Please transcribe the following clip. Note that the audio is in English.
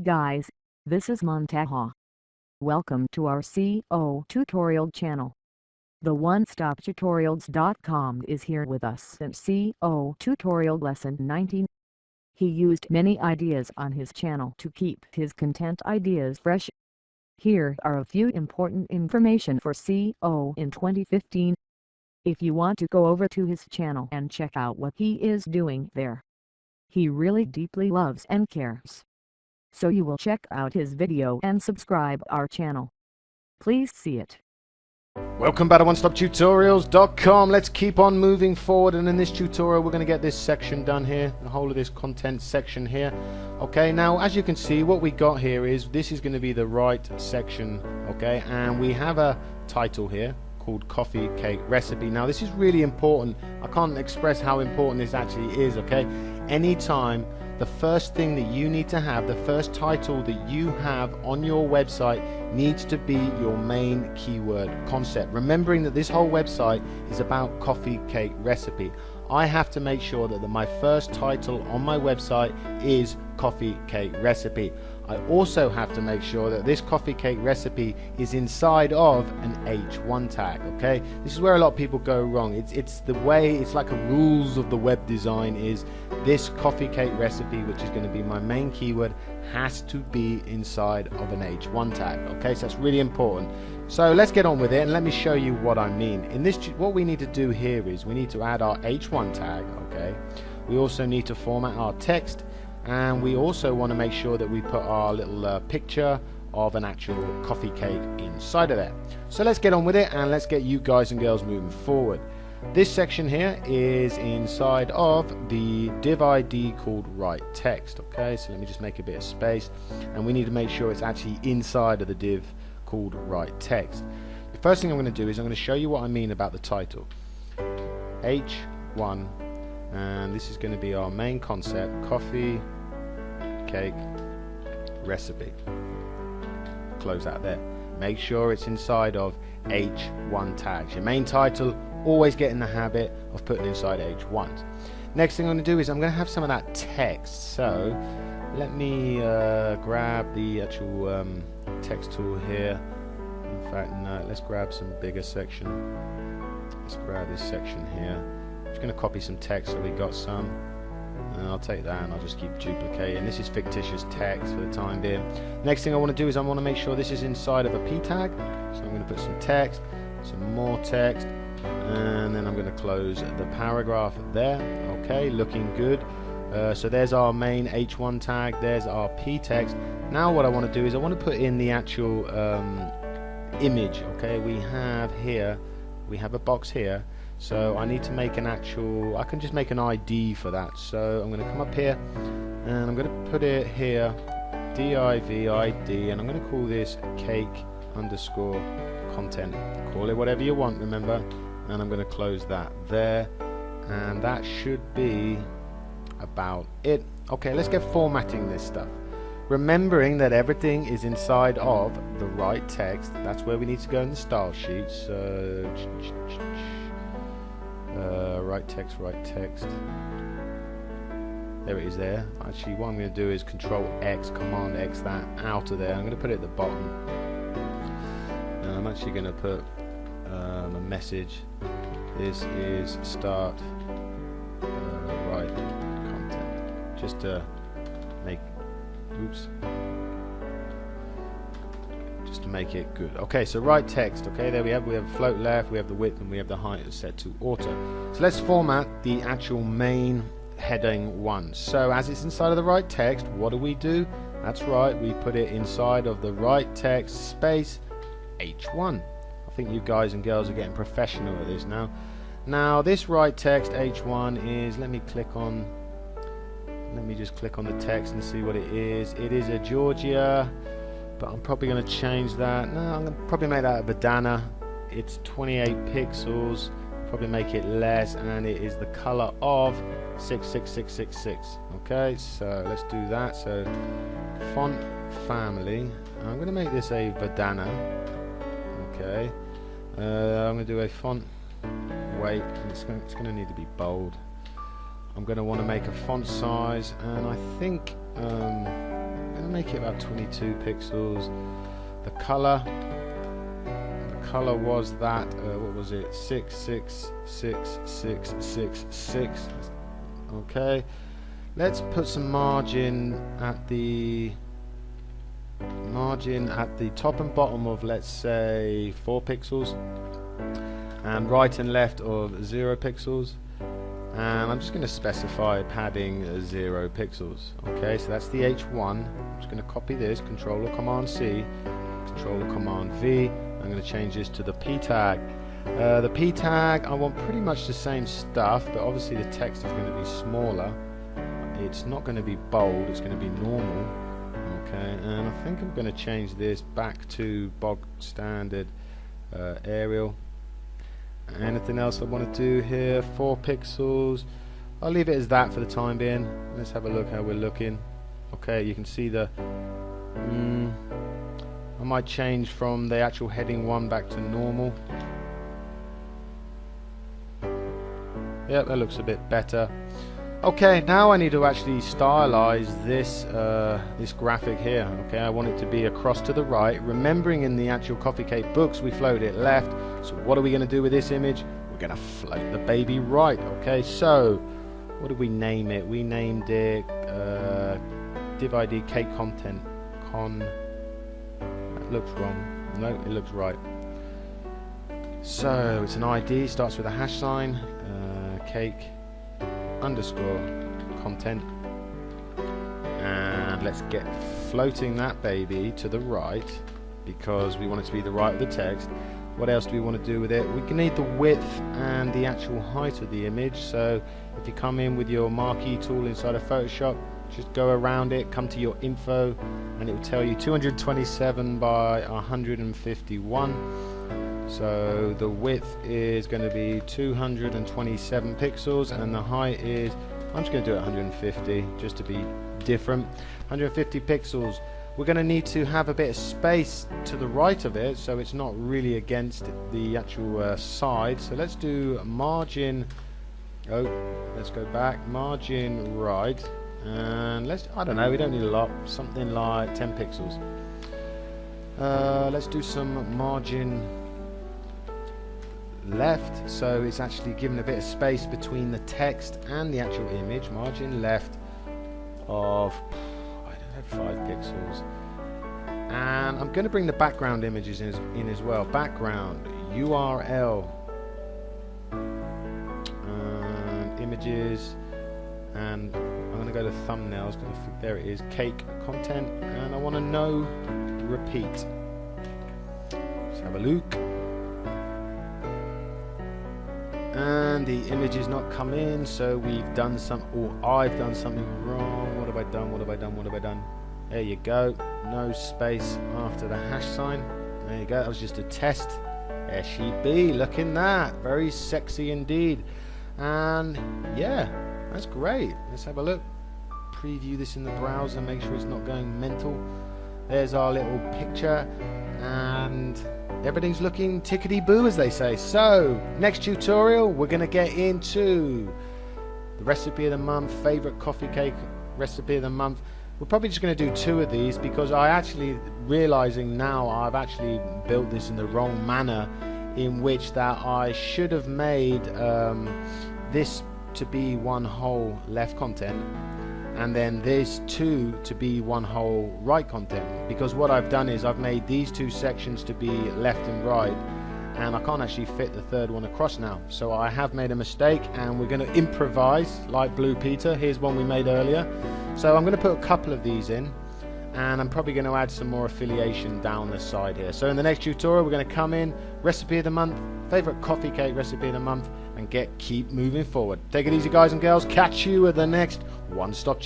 guys, this is Montaha. Welcome to our SEO Tutorial Channel. The OneStopTutorials.com is here with us in SEO Tutorial Lesson 19. He used many ideas on his channel to keep his content ideas fresh. Here are a few important information for SEO in 2015. If you want to go over to his channel and check out what he is doing there, he really deeply loves and cares. So you will check out his video and subscribe our channel. Please see it. Welcome back to OneStopTutorials.com. Let's keep on moving forward, and in this tutorial we're going to get this section done here, the whole of this content section here. Okay, now as you can see, what we got here is this is going to be the right section, okay, and we have a title here called Coffee Cake Recipe. Now this is really important. I can't express how important this actually is, okay. Anytime the first thing that you need to have, the first title that you have on your website needs to be your main keyword concept. Remembering that this whole website is about coffee cake recipe, I have to make sure that my first title on my website is coffee cake recipe. I also have to make sure that this coffee cake recipe is inside of an H1 tag, okay? This is where a lot of people go wrong. It's the way, it's like a rules of the web design is this coffee cake recipe, which is going to be my main keyword, has to be inside of an H1 tag, okay? So that's really important. So let's get on with it and let me show you what I mean. In this, what we need to do here is we need to add our H1 tag, okay? We also need to format our text, and we also want to make sure that we put our little picture of an actual coffee cake inside of there. So let's get on with it and let's get you guys and girls moving forward. This section here is inside of the div ID called write text, okay? So let me just make a bit of space, and we need to make sure it's actually inside of the div called write text. The first thing I'm going to do is I'm going to show you what I mean about the title. H1, and this is going to be our main concept, coffee cake recipe. Close out there. Make sure it's inside of H1 tags. Your main title, always get in the habit of putting inside H1s. Next thing I'm going to do is I'm going to have some of that text. So let me grab the actual text tool here. In fact, no, let's grab some bigger section. Let's grab this section here. I'm just going to copy some text so we got some, and I'll take that and I'll just keep duplicating. This is fictitious text for the time being. Next thing I want to do is I want to make sure this is inside of a P tag, so I'm going to put some text, some more text, and then I'm going to close the paragraph there. Okay, looking good. So there's our main H1 tag, there's our P text. Now what I want to do is I want to put in the actual image. Okay, we have a box here, so I need to make an actual, I can just make an ID for that. So I'm going to come up here and I'm going to put it here, div-id, and I'm going to call this cake underscore content. Call it whatever you want, remember, and I'm going to close that there, and that should be about it. Okay, let's get formatting this stuff. Remembering that everything is inside of the right text. That's where we need to go in the style sheet. So right text. There it is there. Actually, what I'm going to do is Control X, Command X that out of there. I'm going to put it at the bottom. And I'm actually going to put a message. This is start right content. Just to make, just to make it good. Okay, so right text. Okay, there we have float left, we have the width, and we have the height set to auto. So let's format the actual main heading one. So as it's inside of the right text, what do? That's right, we put it inside of the right text space H1. I think you guys and girls are getting professional at this now. Now this right text H1 is, let me just click on the text and see what it is. It is a Georgia, but I'm probably going to change that. No, I'm going to probably make that a bandana. It's 28 pixels, probably make it less, and it is the color of 66666. Okay, so let's do that. So font family, I'm going to make this a bandana. Okay, I'm going to do a font weight, it's going to need to be bold. I'm going to want to make a font size, and I think going to make it about 22 pixels. The color was that, what was it, 6666666. Okay, let's put some margin at the top and bottom of, let's say, 4 pixels, and right and left of 0 pixels. And I'm just going to specify padding 0 pixels. Okay, so that's the H1. I'm just going to copy this, Control or Command C, Control or Command V. I'm going to change this to the P tag. The P tag, I want pretty much the same stuff, but obviously the text is going to be smaller. It's not going to be bold, it's going to be normal. Okay, and I think I'm going to change this back to bog standard Arial. Anything else I want to do here? 4 pixels. I'll leave it as that for the time being. Let's have a look how we're looking. Okay, you can see the I might change from the actual heading 1 back to normal. Yep, that looks a bit better. Okay, now I need to actually stylize this this graphic here. Okay, I want it to be across to the right, remembering in the actual Coffee Cake books we float it left. So what are we going to do with this image? We're going to float the baby right. Okay, so what did we name it? We named it div ID cake content that looks wrong. No, it looks right. So it's an ID, starts with a hash sign, cake underscore content, and let's get floating that baby to the right because we want it to be the right of the text. What else do we want to do with it? We can need the width and the actual height of the image. So if you come in with your marquee tool inside of Photoshop, just go around it, come to your info, and it will tell you 227 by 151. So the width is going to be 227 pixels, and the height is, I'm just going to do it 150 just to be different. 150 pixels. We're going to need to have a bit of space to the right of it so it's not really against the actual side. So let's do margin, let's go back, margin right, and let's, I don't know, we don't need a lot, something like 10 pixels. Let's do some margin left, so it's actually given a bit of space between the text and the actual image. Margin left of, I don't know, 5 pixels. And I'm going to bring the background images in as well. Background URL and images, and I'm going to go to thumbnails. There it is, cake content, and I want to no repeat. Let's have a look. And the image is not come in, so we've done some, or I've done something wrong. What have I done? What have I done? What have I done? There you go. No space after the hash sign. There you go. That was just a test. There she be. Look in that. Very sexy indeed. And yeah, that's great. Let's have a look. Preview this in the browser. Make sure it's not going mental. There's our little picture, and everything's looking tickety-boo, as they say. So, next tutorial, we're going to get into the recipe of the month, favorite coffee cake recipe of the month. We're probably just going to do 2 of these because I actually, realizing now I've actually built this in the wrong manner, in which that I should have made this to be one whole left content, and then this 2 to be one whole right content, because what I've done is I've made these 2 sections to be left and right, and I can't actually fit the 3rd one across now. So I have made a mistake, and we're going to improvise like Blue Peter. Here's one we made earlier. So I'm going to put a couple of these in, and I'm probably going to add some more affiliation down the side here. So in the next tutorial, we're going to come in, recipe of the month, favorite coffee cake recipe of the month, and keep moving forward. Take it easy, guys and girls. Catch you at the next One Stop